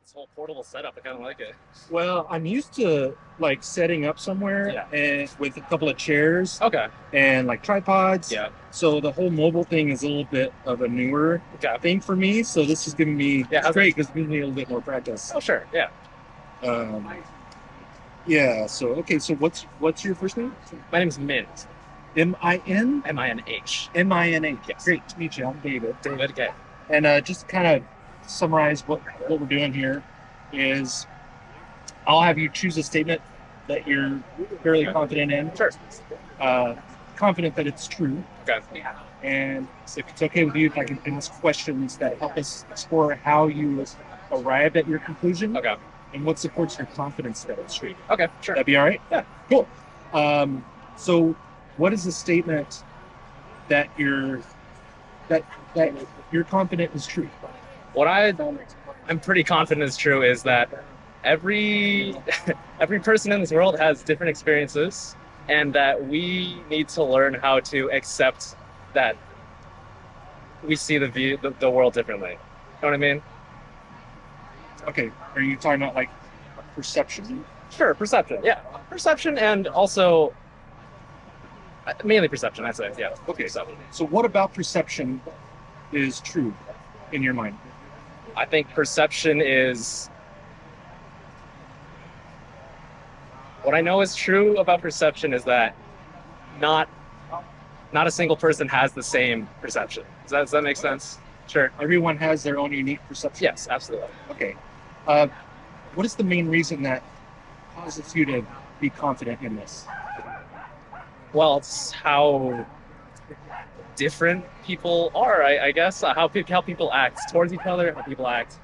This whole portable setup, I kind of like it. Well, I'm used to like setting up somewhere Yeah. and with a couple of chairs Okay. and like tripods. Yeah. So the whole mobile thing is a little bit of a newer Okay. thing for me. So this is giving me Yeah, great because it's giving me a little bit more practice. Oh, sure. Yeah. Yeah. So okay. So what's your first name? My name's Minh. Min. Minh. Min. Yes. Great to meet you. I'm David. David. Okay. And just kind of summarize what we're doing here is I'll have you choose a statement that you're fairly confident in. Sure. Confident that it's true. Okay. And if it's okay with you, if I can ask questions that help us explore how you arrived at your conclusion. Okay. And what supports your confidence that it's true. Okay. Sure. That'd be all right? Yeah. Cool. So what is the statement that you're confident is true? What I'm pretty confident is true is that every person in this world has different experiences, and that we need to learn how to accept that we see the world differently. You know what I mean? Okay. Are you talking about like perception? Sure, perception. Yeah, perception, and also mainly perception. I'd say. Yeah. Okay. Perception. So what about perception is true in your mind? I think perception is what I know is true about perception is that not a single person has the same perception. Does that make sense? Sure. Everyone has their own unique perception. Yes, absolutely. Okay. What is the main reason that causes you to be confident in this? Well, it's how different people are, I guess. How people act towards each other, how people act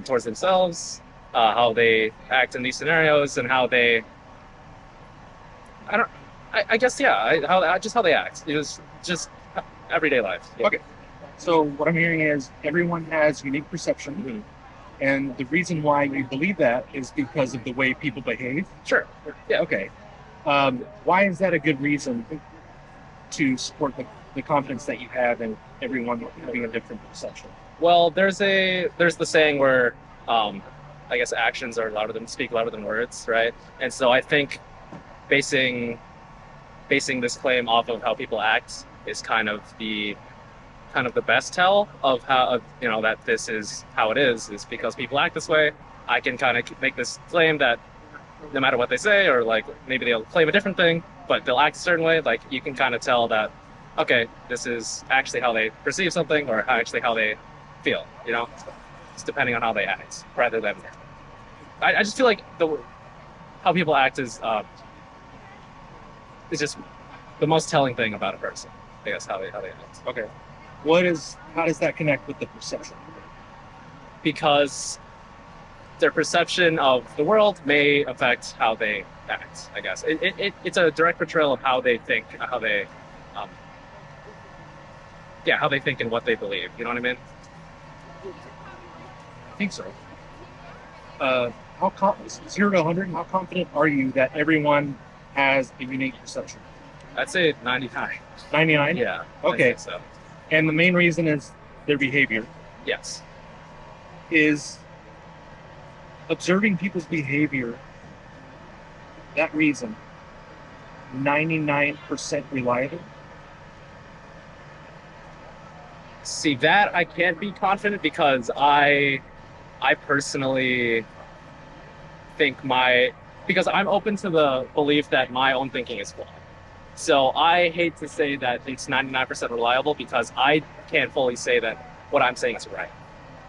towards themselves, how they act in these scenarios, and how they. I guess how they act. It was just everyday life. Yeah. Okay. So what I'm hearing is everyone has unique perception, Mm-hmm. and the reason why you believe that is because of the way people behave. Sure. Yeah. Okay. Why is that a good reason to support the confidence that you have in everyone having a different perception? Well, there's the saying where I guess actions are speak louder than words, right? And so I think basing this claim off of how people act is kind of the best tell of how that this is how it is because people act this way. I can kind of make this claim that no matter what they say, or like maybe they'll claim a different thing, but they'll act a certain way. Like you can kind of tell that, okay, this is actually how they perceive something, or actually how they feel. It's depending on how they act, rather than. I just feel like how people act is just the most telling thing about a person. I guess how they act. Okay. How does that connect with the perception? Because their perception of the world may affect how they act, I guess. It's a direct portrayal of how they think, how they think and what they believe. You know what I mean? I think so. 0 to 100, how confident are you that everyone has a unique perception? I'd say 99. 99? Yeah. Okay. I think so. And the main reason is their behavior. Yes. Is observing people's behavior, that reason, 99% reliable? See, that I can't be confident because I personally think because I'm open to the belief that my own thinking is flawed. So I hate to say that it's 99% reliable because I can't fully say that what I'm saying is right,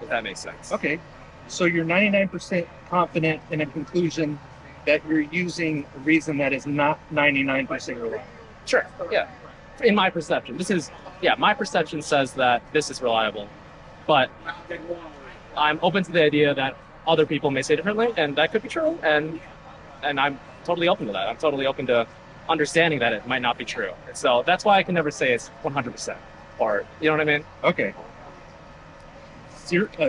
if that makes sense. Okay. So you're 99% confident in a conclusion that you're using a reason that is not 99% reliable. Sure, yeah. In my perception. My perception says that this is reliable, but I'm open to the idea that other people may say differently, and that could be true, and I'm totally open to that. I'm totally open to understanding that it might not be true. So that's why I can never say it's 100%, or, you know what I mean? Okay.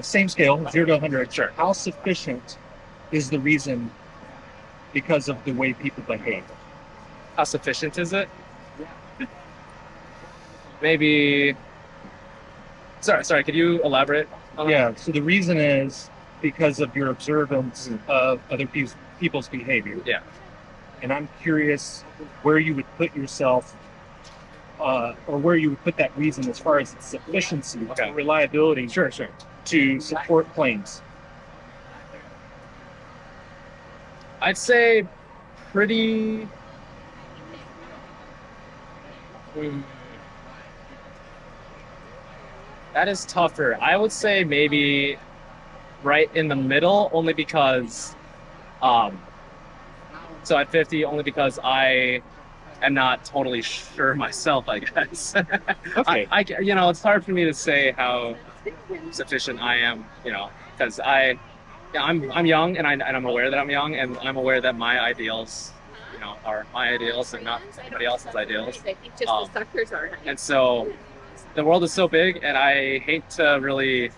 Same scale, 0 to 100. Sure. How sufficient is the reason because of the way people behave? How sufficient is it? Maybe. Sorry. Could you elaborate on that? Yeah. So the reason is because of your observance of other people's behavior. Yeah. And I'm curious where you would put yourself, or where you would put that reason as far as its sufficiency or reliability Sure. to support claims. I'd say pretty. That is tougher. I would say maybe right in the middle, only because, so at 50, only because I am not totally sure myself, I guess. Okay. It's hard for me to say how sufficient I am, because I'm young, and I'm aware that I'm young, and I'm aware that my ideals, are my ideals and not anybody else's ideals. And so the world is so big, and I hate to really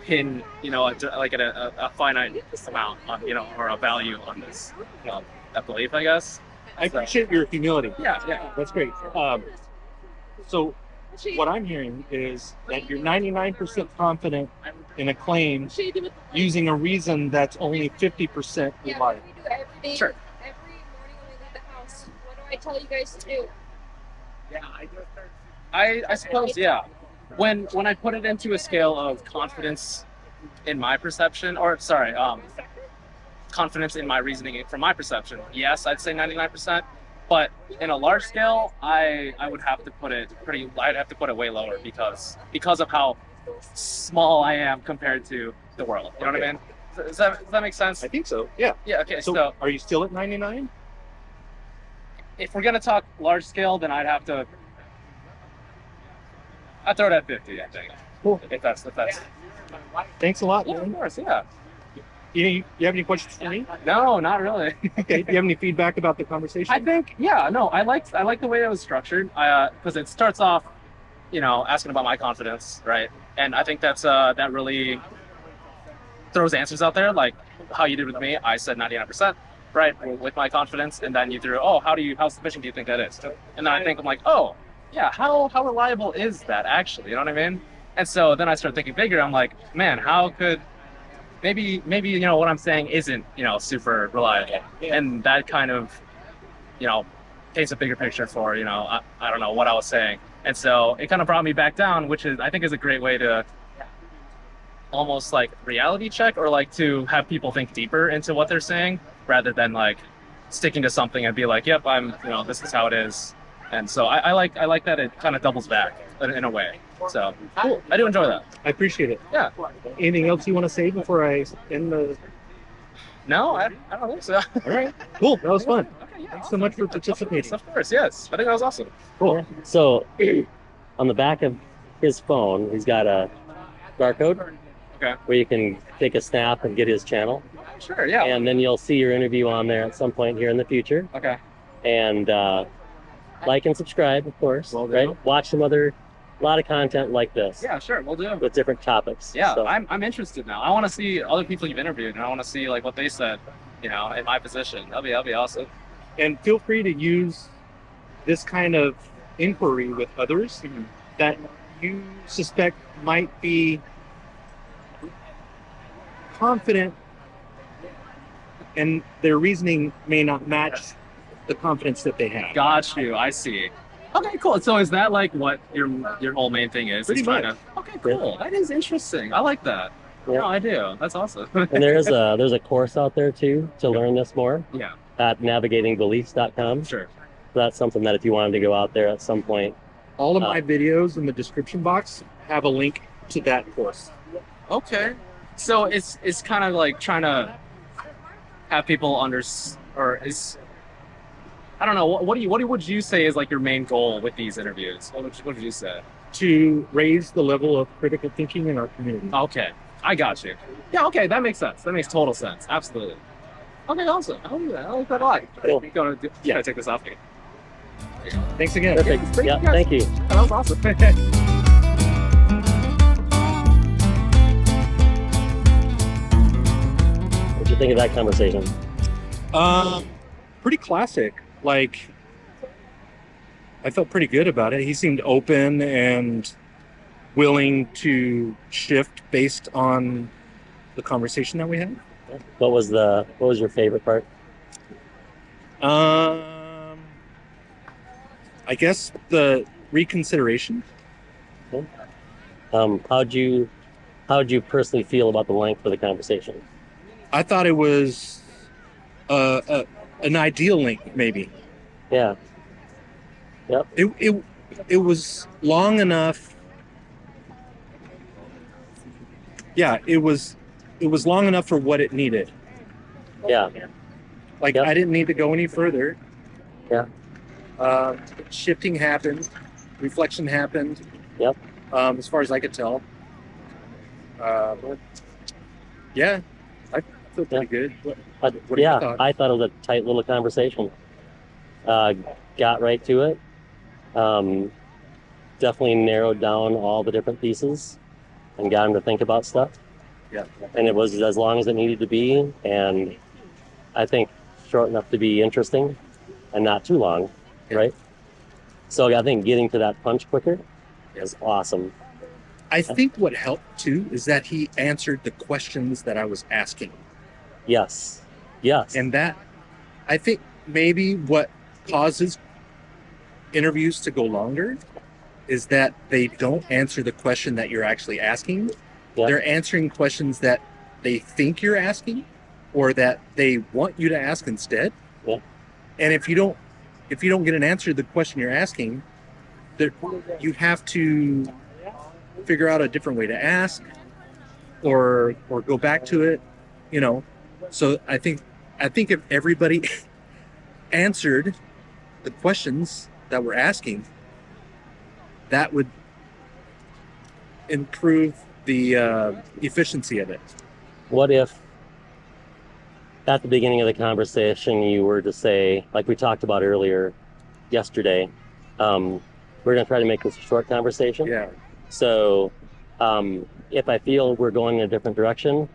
pin, a finite amount on, or a value on this, that belief, I guess. I appreciate your humility. Yeah. That's great. So what I'm hearing is that you're 99% confident in a claim using a reason that's only 50% reliable. Sure. Every morning when we leave the house, what do I tell you guys to do? I suppose, yeah. When I put it into a scale of confidence in my perception, confidence in my reasoning from my perception, yes, I'd say 99%. But in a large scale, I would have to put it I'd have to put it way lower because of how small I am compared to the world. You know what I mean? Does that make sense? I think so. Yeah. Yeah. Okay. So are you still at 99? If we're gonna talk large scale, then I'd throw it at 50. I think. Cool. If that's. Thanks a lot. Yeah, of course. Yeah. You have any questions for me? No, not really. Okay. Do you have any feedback about the conversation? I think, yeah, no, I like the way it was structured, because it starts off, asking about my confidence, right? And I think that really throws answers out there, like how you did with me. I said 99%, right, with my confidence, and then you threw, how sufficient do you think that is? And then I'm like, oh, yeah, how reliable is that actually? You know what I mean? And so then I start thinking bigger. I'm like, man, how could maybe what I'm saying isn't super reliable, and that kind of paints a bigger picture for I don't know what I was saying, and so it kind of brought me back down, which I think is a great way to almost like reality check, or like to have people think deeper into what they're saying rather than like sticking to something and be like, yep, I'm this is how it is. And so I like that it kind of doubles back in a way. So cool. I do enjoy that. I appreciate it. Yeah. Anything else you want to say before I end the? No, I don't think so. All right. Cool. That was fun. Okay, yeah, Thanks so much for participating. Of course, yes. I think that was awesome. Cool. So on the back of his phone, he's got a barcode where you can take a snap and get his channel. Sure, yeah. And then you'll see your interview on there at some point here in the future. Okay. And like and subscribe, of course. Well, right? Watch a lot of content like this. Yeah, sure, we'll do. With different topics. Yeah, so. I'm interested now. I want to see other people you've interviewed, and I want to see like what they said, in my position. That'll be awesome. And feel free to use this kind of inquiry with others that you suspect might be confident, and their reasoning may not match the confidence that they have. Got you. I see. Okay, cool. So is that like what your whole main thing is? Pretty much. Okay, cool. That is interesting. I like that. Yeah. No, I do. That's awesome. And there's a course out there too to learn this more. Yeah. At navigatingbeliefs.com. Sure. So that's something that if you wanted to go out there at some point. All of my videos in the description box have a link to that course. Okay. So it's kind of like trying to have people I don't know. What would you say is like your main goal with these interviews? What would you say? To raise the level of critical thinking in our community. Okay, I got you. Yeah, okay, that makes sense. That makes total sense. Absolutely. Okay, awesome. I'll do that. I like that a lot. Cool. Yeah, take this off. Thanks again. Perfect. Yeah, thank you. That was awesome. What'd you think of that conversation? Pretty classic. Like, I felt pretty good about it. He seemed open and willing to shift based on the conversation that we had. What was your favorite part? I guess the reconsideration. How'd you personally feel about the length of the conversation? I thought it was an ideal length, maybe. Yeah. Yep. It was long enough. Yeah, it was long enough for what it needed. Yeah. Like, Yep. I didn't need to go any further. Yeah. Shifting happened, reflection happened. Yep. As far as I could tell. But yeah, I feel pretty good. What are your thoughts? I thought it was a tight little conversation. Got right to it. Definitely narrowed down all the different pieces and got him to think about stuff. Yeah. And it was as long as it needed to be, and I think short enough to be interesting and not too long, right? So I think getting to that punch quicker is awesome. I think what helped too is that he answered the questions that I was asking. Yes. And that, I think maybe what causes interviews to go longer is that they don't answer the question that you're actually asking. Yeah. They're answering questions that they think you're asking or that they want you to ask instead. Yeah. And if you don't get an answer to the question you're asking, you have to figure out a different way to ask or go back to it, So I think if everybody answered the questions that we're asking, that would improve the efficiency of it. What if at the beginning of the conversation you were to say, like we talked about earlier yesterday, we're going to try to make this a short conversation. Yeah. So if I feel we're going in a different direction,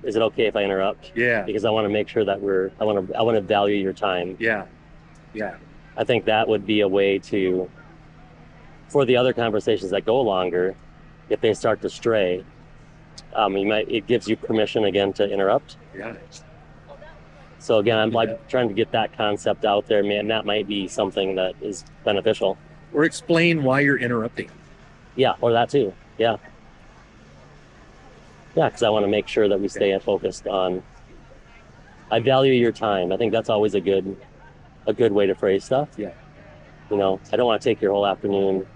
is it okay if I interrupt? Yeah. Because I want to make sure that I want to value your time. Yeah. I think that would be a way for the other conversations that go longer, if they start to stray, it gives you permission again to interrupt. Yeah. So again, I'm like trying to get that concept out there, man. That might be something that is beneficial. Or explain why you're interrupting. Yeah, or that too. Yeah. Yeah, because I want to make sure that we stay focused on. I value your time. I think that's always a good way to phrase stuff. Yeah. I don't want to take your whole afternoon.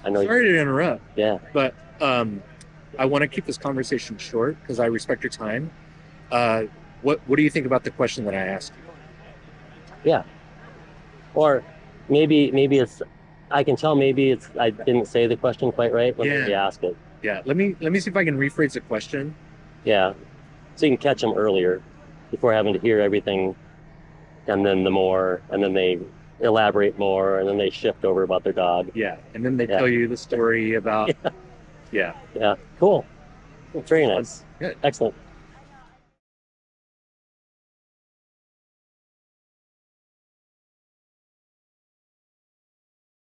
I know. Sorry to interrupt. Yeah. But I want to keep this conversation short because I respect your time. What do you think about the question that I asked you? Yeah. Or maybe it's. I can tell maybe it's. I didn't say the question quite right when we ask it. Yeah. Let me see if I can rephrase the question. Yeah. So you can catch them earlier before having to hear everything, and then they elaborate more, and then they shift over about their dog. Yeah. And then they tell you the story about. Yeah. Yeah. Cool. Very nice. Good. Excellent.